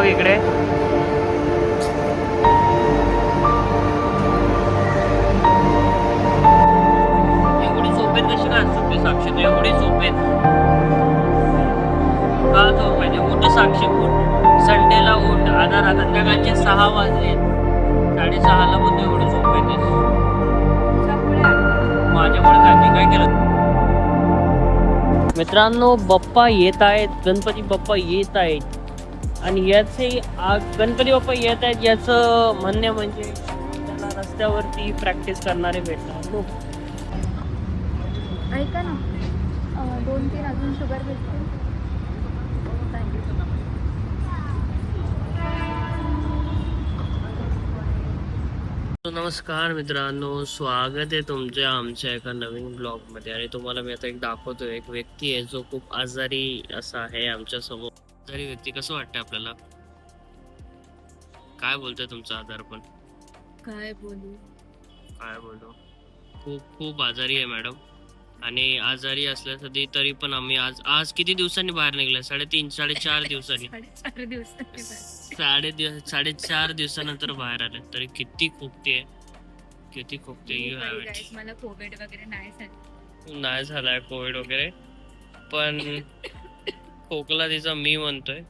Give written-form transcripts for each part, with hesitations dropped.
इकडे. एवढी झोपेत कशी काय असतो साक्षी? तू एवढी झोपेत का झोप पाहिजे? उठ साक्षी, उठ. संडेला उठ. आता संध्याकाळचे 6 वाजले. 6:30ला पण तू एवढी झोप येतेस. माझ्यामुळे काय? मी काय केलं? मित्रांनो, बाप्पा येत आहेत. गणपती बाप्पा येत आहेत. आणि याचे गणपती बाप्पा येत आहेत याचं म्हणणे म्हणजे त्याला रस्त्यावरती प्रॅक्टिस करणारे भेटणार. हो. ऐका ना, 2-3 अजून शुगर भेटतील. नमस्कार मित्रांनो, स्वागत आहे तुमचे आमच्या एका नवीन ब्लॉग मध्ये. आणि तुम्हाला मी आता एक दाखवतोय. एक व्यक्ती आहे जो खूप आजारी असा आहे आमच्या समोर. आजारी व्यक्ती कसं वाटतं आपल्याला? काय बोलतोय तुमचं आजारपण? काय बोलू? खूप खूप आजारी आहे मॅडम. आणि आजारी असल्यासाठी तरी पण आम्ही आज किती दिवसांनी बाहेर निघलाय? 3.5-4 दिवसांनी. 4.5 दिवसानंतर बाहेर आले. तरी किती खोकते. मला कोविड वगैरे नाही झालं. नाही झालाय कोविड वगैरे, पण खोकला तिचा मी म्हणतोय.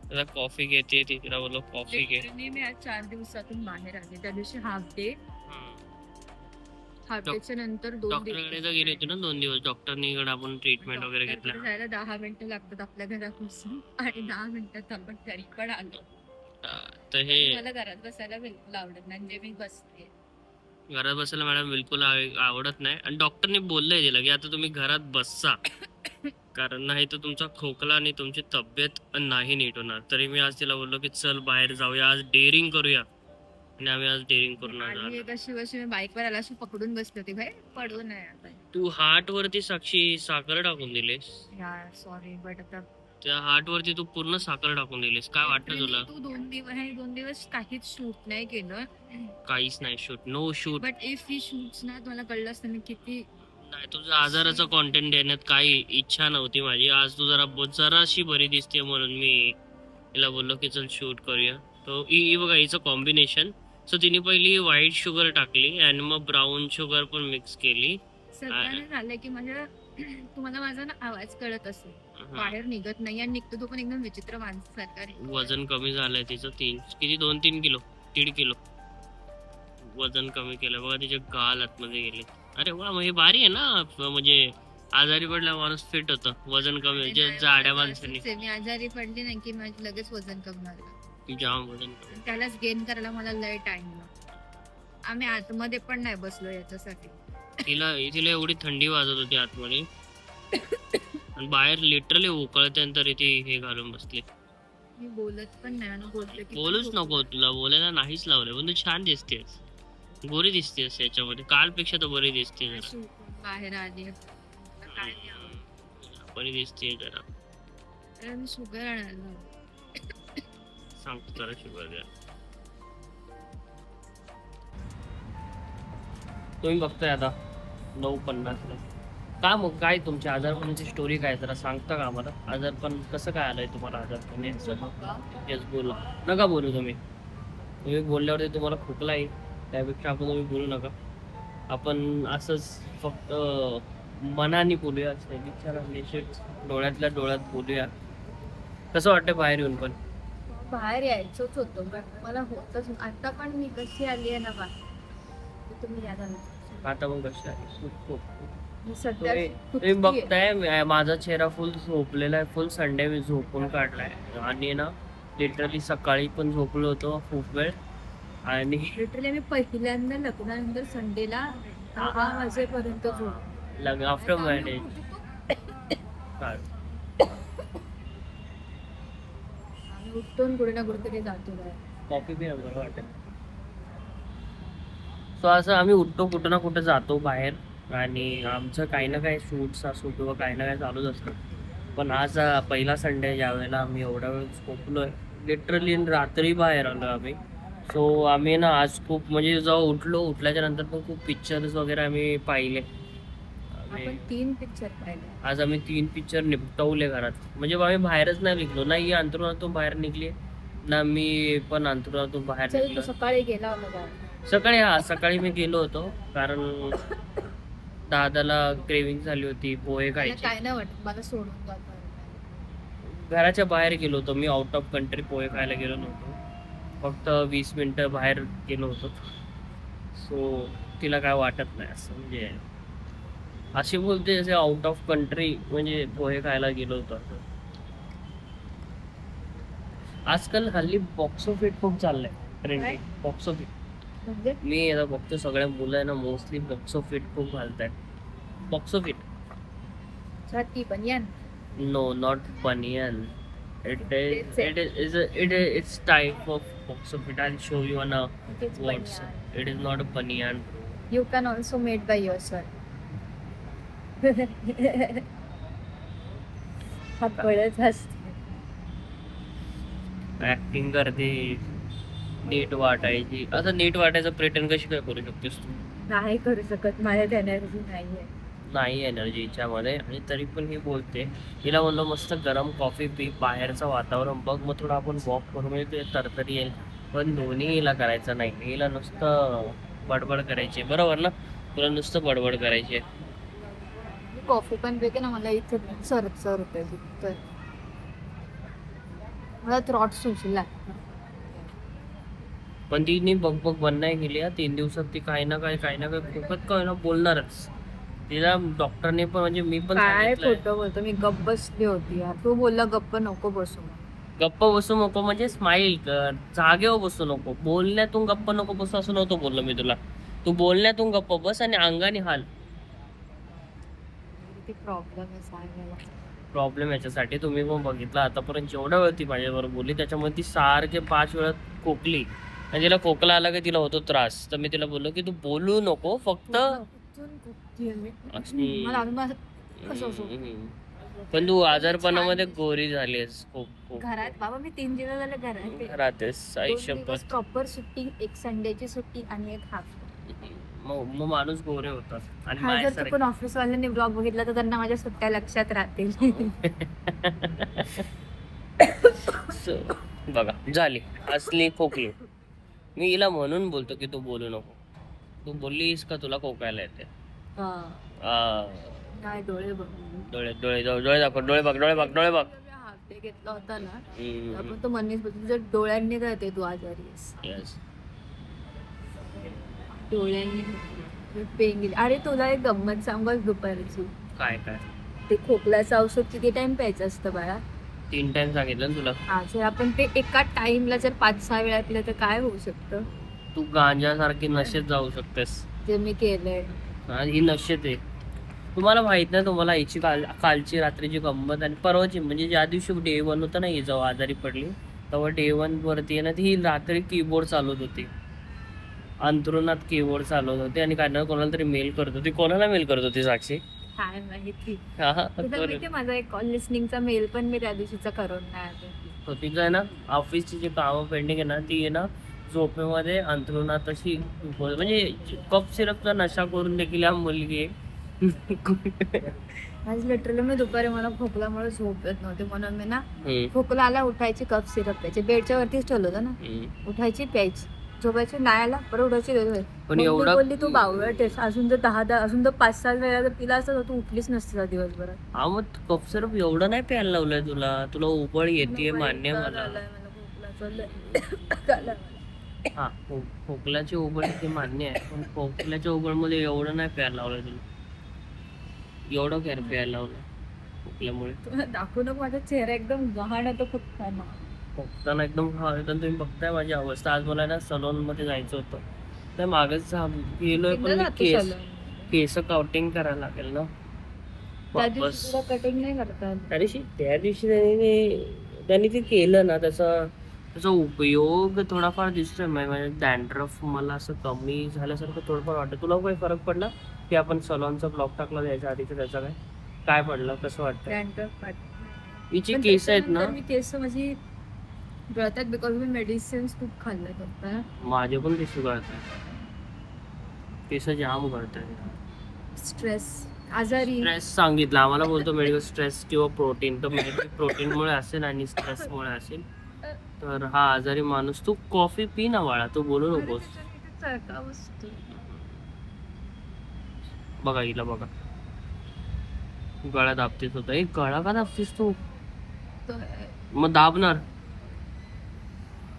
त्याला कॉफी घेते, तिला बोललो कॉफी घे. मी आज 4 दिवसातून बाहेर आले. त्या दिवशी हाफ डेच्या नंतर 2 डॉक्टरकडे तर गेली होती ना 2 दिवस. डॉक्टरनी आपण ट्रीटमेंट वगैरे घेतलं. जायला 10 मिनिटं लागतात आपल्या घरापासून, आणि 10 मिनिटात आपण घरी पण आलो. तर हे मला घरात बसायला बिलकुल आवडत नाही. म्हणजे मी बसते घरात बसायला मॅडम बिलकुल आवडत नाही. आणि डॉक्टरने बोललंय तिला की आता तुम्ही घरात बसा, कारण नाही तर तुमचा खोकला आणि तुमची तब्येत नाही नीट होणार. तरी मी आज तिला बोललो की चल बाहेर जाऊया, आज डेअरिंग करूया. आणि आम्ही आज डेअरिंग करून कशी मी बाईकवर आला अशी पकडून बसले होते. भाई पडू नये आता. तू हार्ट वरती साक्षी साखर टाकून दिलीस. सॉरी, बट आता त्या हार्ट वरती तू पूर्ण साखर टाकून दिलीस. काय वाटतं तुला? तू 2 दिवस काहीच शूट नाही केलं. काहीच नाही shoot, know shoot. But if he shoots ना, तुम्हाला कळलं असतं मी किती नाही. तुझं आजाराचं कॉन्टेंट देण्यात काही इच्छा नव्हती माझी. आज तू जराशी बरी दिसते म्हणून मी तिला बोललो की चल शूट करूया. तो बघा हिचं कॉम्बिनेशन. सो तिने पहिली व्हाईट शुगर टाकली आणि मग ब्राऊन शुगर पण मिक्स केली. सगळ्यांना झालं की म्हणजे तुम्हाला माझा ना आवाज कळत असेल, बाहेर निघत नाही आणि निघतो तो पण एकदम विचित्र माणसासारखा. वजन कमी झालंय तिचं. 2-3 किलो, 1.5 किलो वजन कमी केलं बघा. तिचे गाल आतमध्ये गेले. अरे वा, म्हणजे भारी आहे ना. म्हणजे आजारी पडला माणूस फिट होतं. वजन कमी, जाड्या माणसाने. मी आजारी पडली नाही की माझं लगेच वजन कमी झालं. जाम वजन कमी. त्यालाच गेन करायला मला लय टाइम लागला. आम्ही आतमध्ये पण नाही बसलो याच्यासाठी. तिला एवढी थंडी वाजत होती आतमध्ये, आणि बाहेर लिटरली उकळत्यानंतर इथे हे घालून बसले. मी बोलत पण नाही आणि बोलते की बोलूच नको. तुला बोलायला नाहीच लावले. पण तू छान दिसतेस, गोरी दिसतेस याच्यामध्ये. कालपेक्षा तर बरी दिसते जरा. बाहेर आली बरी दिसते जरा. मी शुगर आणायला सांगतो जरा शुगर द्या. तुम्ही बघताय आता 9:50 का? मग काय तुमची आजारपणाची स्टोरी काय? जरा सांगता का आम्हाला? आजारपण कसं काय आलंय तुम्हाला? आजारपण येस बोला. नका बोलू तुम्ही बोलल्यावरती तुम्हाला खोकला येईल. त्यापेक्षा आपण तुम्ही बोलू नका. आपण असंच फक्त मनाने बोलूया. डोळ्यातल्या डोळ्यात बोलूया. कसं वाटतं बाहेर येऊन? पण बाहेर यायचंच होतं, मला होतच. आता पण मी कशी आली आहे ना बाहेर, तुम्ही याद आला. आता मग कशी आहे? सध्या तुम्ही बघताय माझा चेहरा फुल झोपलेला आहे. फुल संडे मी झोपून काढलाय. आणि ना लिटरली सकाळी पण झोपलो होतो खूप वेळ. आणि लिटरली आम्ही पहिल्यांदा लग्नानंतर संडेला 10 वाजेपर्यंत झोपलो. आफ्टर मॅरेज उठतो कुठे ना कुठेतरी जातो. कॉफी बी बरं वाटत. सो असं आम्ही उठतो, कुठं ना कुठं जातो बाहेर. आणि आमचं काही ना काही शूट्स असो किंवा काही ना काही चालूच असतं. पण आज पहिला संडे, ज्यावेळेला आम्ही एवढा वेळ झोपलोय लिटरली, रात्री बाहेर आलो आम्ही. सो आम्ही ना आज खूप म्हणजे जेव्हा उठल्याच्या नंतर पण खूप पिक्चर्स वगैरे आम्ही पाहिले. आपण 3 पिक्चर पाहिले. आज आम्ही 3 पिक्चर निपटवले घरात. म्हणजे आम्ही बाहेरच नाही निघलो. नाही अंतरुणातून बाहेर निघले ना मी पण अंतरातून बाहेर चल, तू निघलो. सकाळी गेला होता बाहेर. सकाळी मी गेलो होतो कारण दादाला क्रेविंग झाली होती पोहे मला खायची. काय नाही वाटत, मला सोडून जातो. घराच्या बाहेर गेलो होतो मी, आउट ऑफ कंट्री पोहे खायला गेलो नव्हतो. फक्त 20 मिनिटं बाहेर गेलो होतो. सो तिला काय वाटत नाही असं, म्हणजे अशी बोलते जसे आउट ऑफ कंट्री म्हणजे पोहे खायला गेलो होतो असं. आजकाल हल्ली बॉक्सोफिट खूप चाललंय ट्रेंडिंग. काय? बॉक्सोफिट म्हणजे मी आता बघतो सगळ्या मुलं आहे ना मोस्टली बॉक्सोफिट खूप घालतायत. बॉक्सोफिट छाती बनियान. No, not bunian. It's a- It's type of boxer fit. I'll show you on a It is WhatsApp. baniyan. It is not a bunian. You can also made by yourself. हा पडत असते. Acting करते नीट वाटायची. आता नीट वाटायचं pretend कशी काय करू शकतेस तू? नाही करू शकत, माझ्यात एनर्जी नाहीये. नाही एनर्जी हिच्यामध्ये, आणि तरी पण ही बोलते. हिला म्हणलं मस्त गरम कॉफी पी, बाहेरचं वातावरण बघ, मग थोडं आपण वॉक करू म्हणजे ते तरतरी येईल. पण दोन्ही हिला करायचं नाही, हिला नुसतं बडबड करायची. बरोबर ना? तुला नुसतं बडबड करायची आहे. मी कॉफी पण पिते ना, मला इथे सरत होते तर मला थ्रॉट सुचला. पण तिने बघ बंद नाही केली. 3 दिवसात ती काही ना काही फुकट काय ना बोलणारच. तिला डॉक्टरने पण, म्हणजे मी पण काय सांगितलंय, खोटं बोलतो, मी गप्प बसली होती यार. तू बोलला गप्प नको बसू. गप्प बसू नको म्हणजे स्माईल कर, जागेवर बसू नको. बोलण्यातून गप्प नको बसू असं नव्हतं बोललो मी तुला. तू बोलण्यातून गप्प बस आणि अंगाने हाल. किती प्रॉब्लेम आहे सांगायला. प्रॉब्लेम याच्यासाठी तुम्ही पण बघितलं आतापर्यंत जेवढ्या वेळ ती माझ्याबरोबर बोलली त्याच्यामध्ये ती सारखे 5 वेळा खोकली, आणि तिला खोकला आला की तिला होतो त्रास. तर मी तिला बोललो की तू बोलू नको, फक्त कुठून कुठतीये मी? अशी- मला अजून कसं असो. पण तू आजारपणामध्ये गोरी झालीस खूप खूप. घरात बाबा मी 3 दिवस झाले घरात आहे. राहतेस 2 आयुष्य दिवस प्रॉपर सुट्टी, एक संडेची सुट्टी आणि एक हाफ. मग माणूस गोरे होतात. आणि हा, जर माझ्यासारखे चुकून ऑफिस वाल्यांनी ब्लॉग बघितला तर त्यांना माझ्या सुट्ट्या लक्षात राहतील. So, बघा झाली असली खोकली. मी हिला म्हणून बोलतो की तू बोलू नको. तू बोललीस का तुला खोकायला येते. काय डोळे बघ. डोळे डोळे डोळे दाखव, डोळे बघ, डोळे बघ, डोळे बघ. हाफ डे घेतला होता ना, आपण तो मनीष बोलतो तुझ्या डोळ्यांनी काय ते तू आजारी आहेस. Yes. डोळ्यांनी पेन गेली. अरे तुला एक गंमत सांगू दुपारची. काय काय ते खोकल्याचं औषध किती टाइम प्यायचं असतं बाळा? 3 टाइम सांगितलं ना तुला. हा, जर आपण ते एका टाइमला जर 5-6 वेळा पिलं तर काय होऊ शकतं? तू गांजासारखी नशेत जाऊ शकतेस. जे मी केलंय. आणि ही नशेत आहे. तुम्हाला माहित नाही, तुम्हाला हिची कालची रात्रीची गंमत आणि परवाची, म्हणजे ज्या दिवशी डे 1 होता ना, ही जेव्हा आजारी पडली तेव्हा डे 1 वरती आहे ना, ती रात्री कीबोर्ड चालवत होती. अंथरुणात कीबोर्ड चालवत होती आणि काय ना कोणाला तरी मेल करत होती. कोणाला मेल करत होती साक्षी? काय माहिती. हा तुला माहिती माझा एक कॉल लिस्निंगचा मेल पण मी त्या दिवशीचा करून नाही आले. तो तिचं आहे ना ऑफिसची जी कामं पेंडिंग आहे ना, ती आहे ना झोपेमध्ये अंथरुणात अशी म्हणजे कप सिरपचा नशा करून देखील या मुलगी आज लिटरली मी दुपारी मला खोकल्यामुळे झोप येत नव्हती, म्हणून मी ना खोकला आला उठायची, कप सिरप प्यायची. बेडच्या वरतीच ठेवलं होतं ना, उठायची प्यायची, झोपायची. नाही आला परत उठायची. पण एवढा बोलली तू बावळट आहेस, अजून जर 10 अजून तर 5-7 वेळा जर पिला असता तर तू उठलीच नसती दिवसभरात. हा, मग कप सिरप एवढं नाही प्यायला लावलंय तुला. तुला उबळ येते मान्य मला. हा, खोकल्याची उबळ येते मान्य आहे, पण खोकल्याच्या उबळमध्ये एवढं नाही प्यायला लावलंय तुला. एवढं काय प्यायला लावलं खोकल्यामुळे? तुला दाखवू नको, माझा चेहरा एकदम गहाण होतो खोकताना. खोकताना एकदम तुम्ही बघताय माझी अवस्था. आज मला ना सलून मध्ये जायचं होतं, तर मागच गेलोय, पण मी केस काउटिंग करायला लागेल ना वापस. कटिंग नाही करतात. त्या दिवशी त्यांनी ते केलं ना, त्याचा उपयोग थोडाफार दिसतोय. म्हणजे डॅन्ड्रफ मला असं कमी झाल्यासारखं थोडंफार वाटतं. तुला काही फरक पडला की आपण सलॉनचा ब्लॉग टाकला त्याच्या आधीचा, त्याचा काय पडलं, कसं वाटतं? हिची केस आहेत ना, मी केस माझी गळतात बिकॉज मी मेडिसिन्स खूप खाल्ले होते. माझे पण केस गळतात, केस जाम गळतात. स्ट्रेस, आजारी. स्ट्रेस सांगितलं आम्हाला, बोलतो मेडिकल स्ट्रेस किंवा प्रोटीन. तर मेडिकल प्रोटीनमुळे असेल आणि स्ट्रेसमुळे असेल. तर हा आजारी माणूस, तू कॉफी पी ना बाळा, तू बोलू नकोस. बघा हिला बघा, गळा दाबतीस होता. एक गळा का दाबतीस तू? मग दाबणार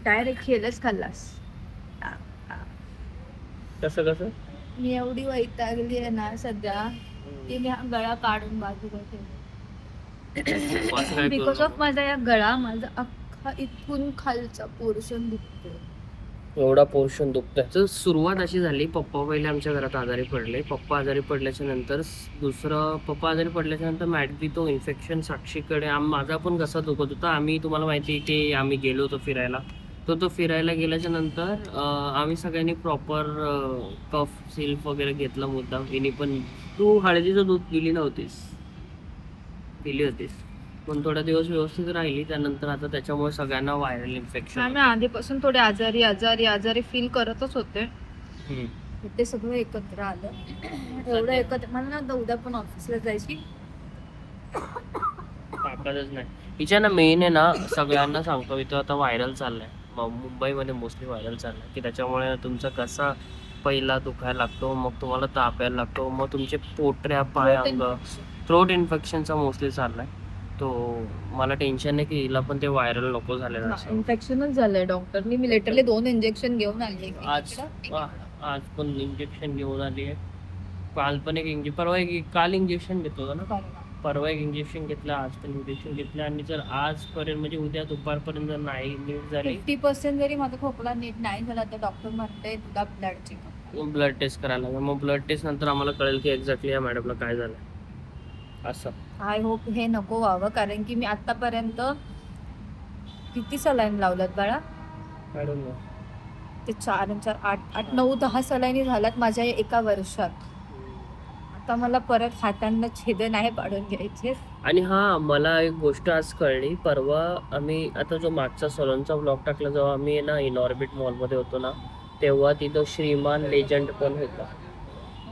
डायरेक्ट खेळच खाल्लास. कसं कसं? मी एवढी वैतागली आहे ना सध्या की मी हा गळा काढून बाजूला असं काय करू बिकॉज ऑफ नको. माझा या गळा, माझा अख्खा इथून खालचा पोर्शन दुखतो. एवढा पोर्शन दुखतोय. तर सुरुवात अशी झाली, पप्पा पहिले आमच्या घरात आजारी पडले. पप्पा आजारी पडल्याच्या नंतर दुसरं, पप्पा आजारी पडल्याच्या नंतर मॅडली तो इन्फेक्शन साक्षीकडे, माझा पण घसा दुखत होता. आम्ही, तुम्हाला माहिती आहे की आम्ही गेलो होतो फिरायला. तो फिरायला गेल्याच्या नंतर आम्ही सगळ्यांनी प्रॉपर कफ सिल्फ वगैरे घेतला मुद्दाम. हिने पण, तू हळदीचं दूध पिली नव्हतीस, पिली होतीस, पण थोडा दिवस व्यवस्थित राहिली. त्यानंतर आता त्याच्यामुळे सगळ्यांना व्हायरल इन्फेक्शन. मी आधीपासून थोडे आजारी आजारी आजारी फील करतच होते. ते सगळं एकत्र आलं. एवढं एकत्र, मला ना उद्या पण ऑफिसला जायची ताकदच नाही हिच्या ना. मेन आहे ना, सगळ्यांना सांगतो इथं आता व्हायरल चाललंय, मुंबईमध्ये मोस्टली व्हायरल चाललंय की त्याच्यामुळे तुमचा कसा पहिला दुखायला लागतो, मग तुम्हाला ताप यायला लागतो, मग तुमचे पोटऱ्या, पाय, अंग, थ्रोट इन्फेक्शनचा मोस्टली चाललाय. तो मला टेन्शन आहे की हिला पण ते व्हायरल नको झालेलं असं. इन्फेक्शनच झालंय. डॉक्टरनी, मी लिटरली 2 इंजेक्शन घेऊन आले. आज पण इंजेक्शन घेऊन आली आहे. काल पण एक काल इंजेक्शन घेतो ना, परवा एक इंजेक्शन घेतलं, आज पण इंजेक्शन घेतलं. आणि जर आजपर्यंत म्हणजे उद्या दुपारपर्यंत जर नाही नीट झाली, 50% जरी माझा खोकला नीट नाही झाला तर डॉक्टर म्हणते तुला ब्लड चेकअप, ब्लड टेस्ट करायला लागेल. मग ब्लड टेस्ट नंतर आम्हाला कळेल की एक्झॅक्टली या मॅडमला काय झालं असं. आय होप हे नको व्हावं, कारण की मी आतापर्यंत किती सलाईन लावल्यात बाळा? I don't know. ते 4 4 8 9 10 सलाईनी झाल्यात माझ्या एका वर्षात. आता मला परत हातांना छेद नाही पाडून घ्यायचे. आणि हा, मला एक गोष्ट आज कळली. परवा आम्ही, आता जो मागचा सलोनचा ब्लॉग टाकला, जेव्हा आम्ही ना इनऑर्बिट मॉलमध्ये होतो ना, तेव्हा तिथं श्रीमान लेजंड पण होता.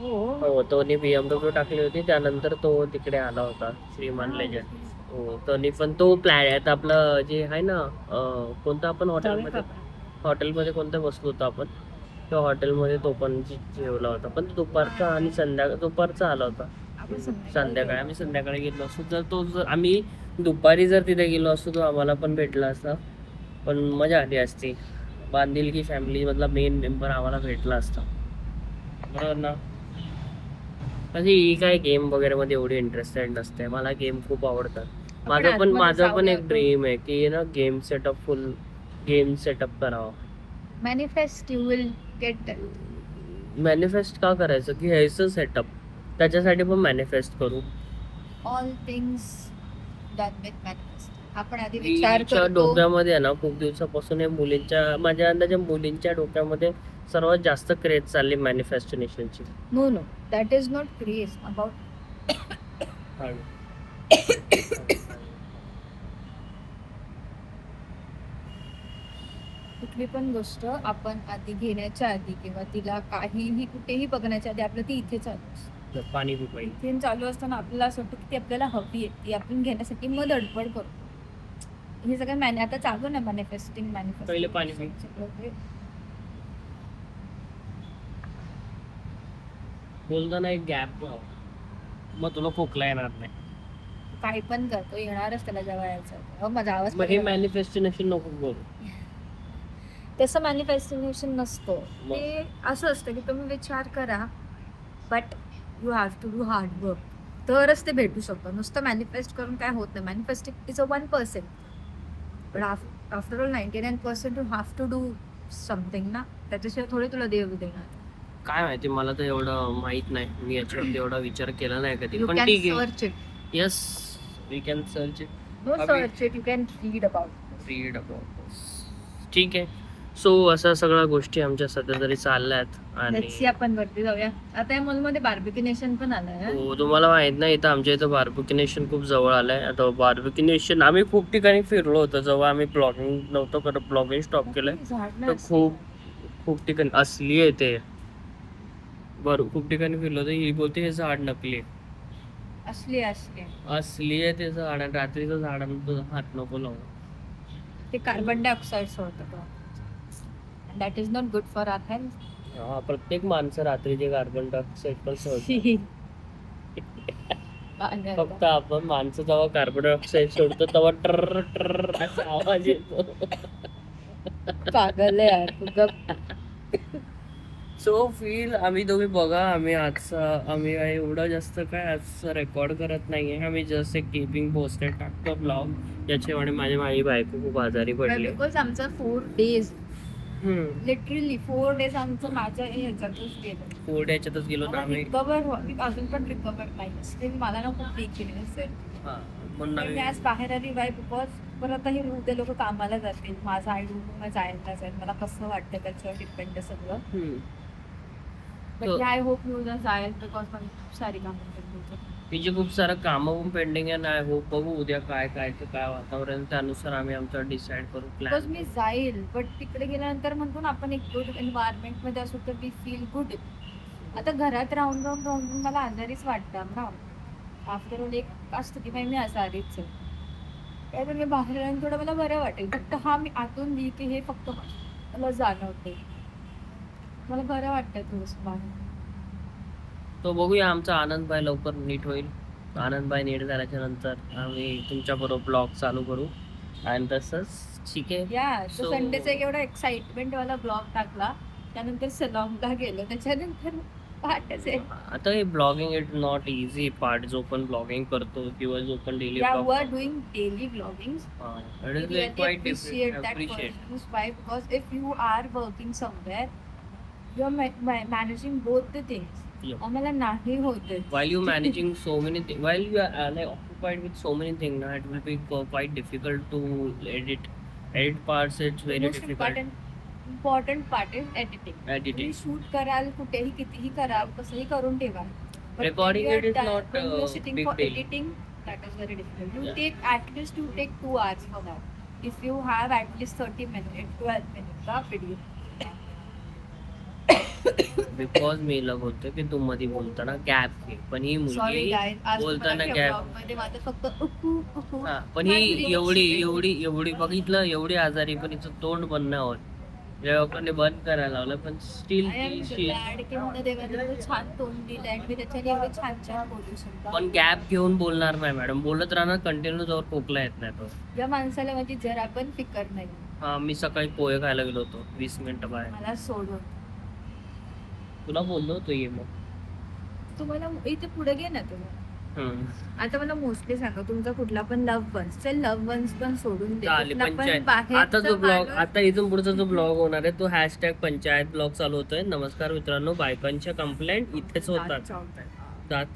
हो, तोनी BMW टाकली होती. त्यानंतर तो तिकडे आला होता, श्रीमान लेजंड. हो, तोनी पण तो प्लॅन आता आपलं जे आहे ना, कोणतं आपण हॉटेलमध्ये कोणतं बसलो होतो आपण, त्या हॉटेलमध्ये तो पण जेवला होता. पण दुपारचा आणि दुपारचा आला होता. संध्याकाळी आम्ही संध्याकाळी गेलो असतो. जर आम्ही दुपारी जर तिथे गेलो असतो तर आम्हाला पण भेटला असता, पण मजा आली असती. बांधिलकी फॅमिली मधला मेन मेंबर आम्हाला भेटला असता, बरोबर ना. म्हणजे ही काय गेम वगैरे मध्ये एवढी इंटरेस्टेड नसते. मला गेम खूप आवडतात. माझं पण एक ड्रीम आहे की ना, गेम सेटअप करावं. Manifest, you will get that. Manifest का करायचं? की घ्यायचं सेटअप, त्याच्यासाठी पण मॅनिफेस्ट करू. All things done with manifest. आपण आधी विचार मुलींच्या करतो. डोक्यामध्ये आहे ना, खूप दिवसापासून माझ्या अंदाजे मुलींच्या डोक्यामध्ये सर्वात जास्त क्रेज चालली मॅनिफेस्टिनेशनची. No that is not craze about. कुठली पण गोष्ट आपण आधी घेण्याच्या आधी किंवा तिला काहीही कुठेही बघण्याच्या आधी आपलं ती इथे चालू पाणी पिपाई इथे चालू असताना आपल्याला असं वाटतं की ती आपल्याला हवी आहे, ती आपण घेण्यासाठी मग धडपड करतो. हे सगळं आता चालू ना मॅनिफेस्टिंग. पहिले पाणी पी. बोलताना एक गॅप, मग तुला खोकला येणार नाही. काही पण करतो, येणारच त्याला जेव्हा यायचं. माझा आवाज मग हे मॅनिफेस्टिनेशन नको करू. तसं मॅनिफेस्टिनेशन नसतं. ते असं असतं की तुम्ही विचार करा, but you have to do hard work, तरच ते भेटू शकतं. नुसतं मॅनिफेस्ट करून काय होत नाही. Manifesting is a 1%, but after all 99% you have to do something ना. त्याच्याशिवाय थोडे तुला देव देणार. काय माहिती, मला तर एवढं माहित नाही. मी याच्यावरती एवढा विचार केला नाही कधी. You पण can ठीक आहे. search it. Yes, we can search it. No search it, you can read about this. ठीक आहे. सो अशा सगळ्या गोष्टी आमच्या सध्या तरी चालल्यात. आणि आपण वरती जाऊया. आता या मॉलमध्ये बार्बिक्युनेशन पण आलंय. हो, तुम्हाला माहित नाही, इथं आमच्या इथं बार्बिक्युनेशन खूप जवळ आलंय. आता बार्बिक्युनेशन आम्ही खूप ठिकाणी फिरलो होतो जेव्हा आम्ही ब्लॉगिंग नव्हतं करत, ब्लॉगिंग स्टॉप केलंय. तर खूप ठिकाणी असली आहे ते. खूप ठिकाणी फिरलो होतो. ही बोलते हे झाड नकली आहे. असली आहे ते झाड. रात्रीचं झाडांना हात नको लावू. ते कार्बन डायऑक्साईड सोडतं. That is not good for our health. प्रत्येक माणसं रात्रीचे कार्बन डायऑक्साईड पण सोडतात. फक्त आपण माणसं जेव्हा कार्बन डायऑक्साईड सोडतो तेव्हा ट्र ट्र असा आवाज येतो. पागल आहे यार तू, गप. सो फील आम्ही दोघे बघा, आम्ही काय एवढं जास्त काय आज रेकॉर्ड करत नाहीये. आम्ही जस्ट एक कीपिंग पोस्टेड टाकतो ब्लॉग, ज्याच्यामुळे माझी बायको खूप आजारी पडली. बिकॉज आमचं 4 days हम्म. लिटरली 4 days आमचं माझ्या ह्याच्यातच गेलं. फूड याच्यातच गेलो ना आम्ही. मी अजून पण रिकवर नाही. Still मला ना खूप weakness आहे. हा, म्हणून पण मी आम्ही आज बाहेर आली बाय बिकॉज परत ही उद्या लोक कामाला जातील. माझा आई मग जायला जाईल. मला कसं वाटतं त्याच्यावर डिपेंड आहे सगळं. हम्म. बट आय होप मी उद्या जाईल बिकॉज मला खूप सारी कामं करत. तिचे खूप सारं कामं पण पेंडिंग आहे ना. होप बघू उद्या काय वातावरण, त्यानुसार आम्ही आमचं डिसाईड करू बिकॉज प्लॅन. मी जाईल बट तिकडे गेल्यानंतर म्हणतो ना आपण एक गुड एन्व्हायरमेंट मध्ये असू तर वी फील गुड. आता घरात राहून मला आजारीच वाटतं ना. आफ्टर ऑल एक असतं की मी आजारीच आहे. त्यामुळे मी बाहेर राहून थोडं मला बरं वाटेल. फक्त मी आतून वीक हे फक्त मला जाणवते. मला बरं वाटतं थोडंसं बाहेर. तो बघूया आमचा आनंदभाई लवकर नीट होईल. आनंदभाई नीट झाल्याच्या नंतर आम्ही तुमच्या बरोबर ब्लॉग चालू करू. आणि तसंच ठीक आहे. या तो So- संडेचा एक एवढा एक्साइटमेंट वाला ब्लॉग टाकला. त्यानंतर सलॉंगला गेलो. त्याच्यानंतर पाठच आहे. आता हे blogging it not easy part. जो पण ब्लॉगिंग करतो किंवा जो पण daily Yeah, we are blog, doing daily vloggings. It We is really quite appreciate that appreciate. person's why, because if you are working somewhere, you are managing both the things. Yeah. आम्हाला नाही होत. While you managing so many things, while you are like occupied with so many things, it will be quite difficult to edit parts. It's very Most difficult. important part is editing. Editing. तुम्ही shoot कराल कुठेही कितीही कराल कसंही करून ठेवा. But Recording when you it are is done- not, when you are sitting big for deal. editing, that is very difficult. You Yeah. take at least 2 hours for that. If you have at least 30 minutes, 12 minutes का video. Because मी लग होतं की तू मध्ये बोलताना gap घे, पण ही Sorry मुलगी guys, आज बोलताना तुम्हाला gap. vlog मध्ये माझं फक्त उकू उकू. हा, पण ही एवढी बघितलं, एवढी आजारी, पण हिचं तोंड बंद नाही होत. या डॉक्टरने बंद करायला लावलं, पण स्टील I am glad की मला देवाने एवढं छान तोंड दिलं आणि मी त्याच्याने एवढं छान बोलू शकतो. पण गॅप घेऊन बोलणार नाही मॅडम. बोलत राहणार कंटिन्यू, जवळ खोकला येत नाही तो. या माणसाला माझी जरा पण फिकर नाही. हा, मी सकाळी पोहे खायला गेलो होतो 20 मिनिटं बाहेर. मला सोडून तुला बोललो होतो ये मग. तुम्हाला इथे पुढे घे ना तुम्ही. हम्म. आता मला मोस्टली सांगा तुमचा कुठला पण लव्ह वन्स पण सोडून दे. चालेल, कुठला पण पंचायत. बाहेरचा आता जो ब्लॉग, माणूस- आता इथून पुढचा जो ब्लॉग होणार आहे तो हॅशटॅग पंचायत ब्लॉग चालू होतोय. नमस्कार मित्रांनो, बायकांच्या कंप्लेंट इथेच होतात. दात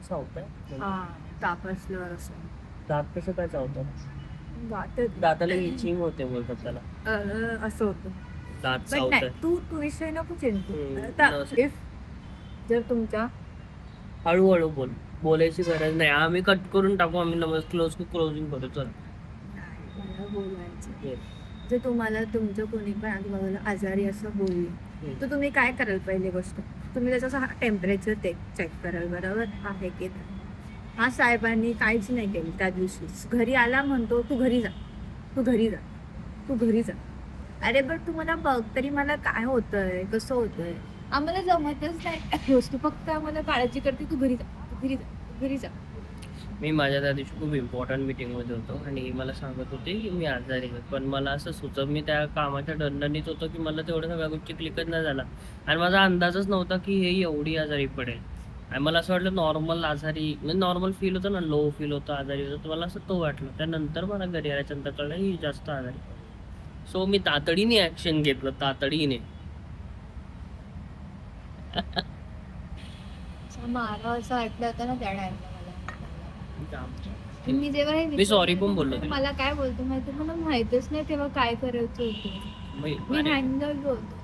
चावताय. हा, ताप असल्यावर असं दात कसं काय चावतात? दात- दाताला इचिंग होते बोलतात त्याला. असं होतं. दात पण चावताय. नाही, तू विषय नको चेंज हम्म, आता नमस्कार. if जर तुमच्या हळूहळू बोलायची गरज नाही. आम्ही कट करून टाकू. आम्ही क्लोजिंग करू. चल. मला बोलायचं Yes. जर तुम्हाला तुमचं कोणी पण आजूबाजूला आजारी असं बोललं तर तुम्ही काय कराल? पहिली गोष्ट तुम्ही त्याचं टेम्परेचर चेक कराल, बरोबर आहे की नाही. हा साहेबांनी काहीच नाही केलं त्या दिवशीच. घरी आला म्हणतो तू घरी जा. अरे बट तू मला बघ तरी मला काय होतंय, कसं होतंय. आम्हाला जमतच नाही गोष्टी. फक्त आम्हाला काळजी करते तू घरी जा. मी माझ्या त्या दिवशी खूप इम्पॉर्टंट मीटिंगमध्ये होतो आणि मला सांगत होते की मी आजारी आहे. पण मला असं सुचत, मी त्या कामाच्या दणदणीत होतो की मला तेवढ्या सगळ्या गोष्टी क्लिकच नाही झाला. आणि माझा अंदाजच नव्हता की हे एवढी आजारी पडेल. आणि मला असं वाटलं नॉर्मल आजारी, म्हणजे नॉर्मल फील होतं ना, लो फील होतं, आजारी होतं, तर मला असं तो वाटलं. त्यानंतर मला घरी आल्याच्या नंतर कळलं ही जास्त आजारी. सो मी तातडीने ॲक्शन घेतलं, तातडीने. मला असं ऐकलं होतं ना त्या टाइमला मी जेव्हा हे मी sorry पण बोललो विचारलं, तिला. मला काय बोलतो माहिती, मला माहितच नाही तेव्हा काय करायचं होतं. मी हँडल बोलतो.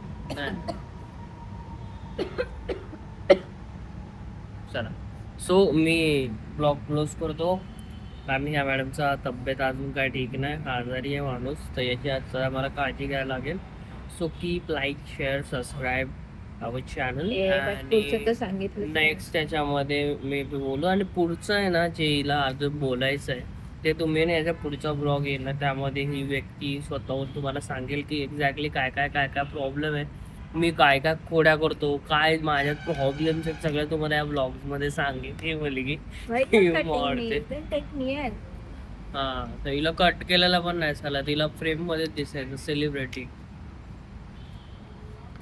चला, सो मी ब्लॉग क्लोज करतो. कारण ह्या मॅडमचा तब्येत अजून काय ठीक नाही, आजारी आहे माणूस, तर याची आज आम्हाला काळजी घ्यायला लागेल. So keep like, share, subscribe our channel. पुढचं तर सांगितलं. नेक्स्ट त्याच्यामध्ये मी बोलू. आणि पुढचं आहे ना, जे हिला अजून बोलायचं आहे ते तुम्ही ना याच्या पुढचा ब्लॉग येईल ना त्यामध्ये ही व्यक्ती स्वतःहून तुम्हाला सांगेल की एक्झॅक्टली काय काय काय काय प्रॉब्लेम आहे, मी काय काय खोड्या करतो, काय माझ्यात प्रॉब्लेम्स आहेत, सगळं तुम्हाला या ब्लॉग्समध्ये सांगेल. हे बोलली की मॉडते. हा, तर हिला कट केलेला पण नाही झाला, तिला फ्रेम मध्ये दिसायचं सेलिब्रिटी.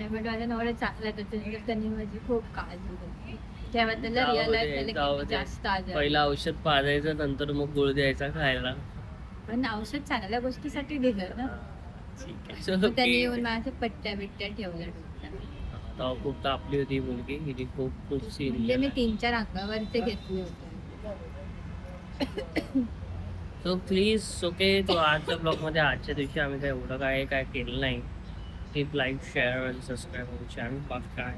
माझ्या नवरा चांगला आहे, त्याच्यानंतर त्यांनी माझी खूप काळजी घेतली. तेव्हा त्याला जाऊ रिअलाइज दे, झालं जाऊ की मी दे. जास्त आजार. पहिला औषध पाजायचं, नंतर मग गुळ द्यायचा खायला. पण औषध चांगल्या गोष्टीसाठी दिलं ना. ठीक आहे, मग चलो त्यांनी की. येऊन माझ्या पट्ट्या बिट्ट्या ठेवल्या डोक्याला. तेव्हा खूप तापली होती मुलगी, हिने खूप खूप म्हणजे मी सिरियस. 3-4 अंगावर ते घेतले होते. सो प्लीज ओके, तो आजच्या ब्लॉगमध्ये आजच्या दिवशी आम्ही काय एवढं काय केलं नाही. कीप लाईक शेअर आणि सबस्क्राईब करू चॅनल. बाकी काय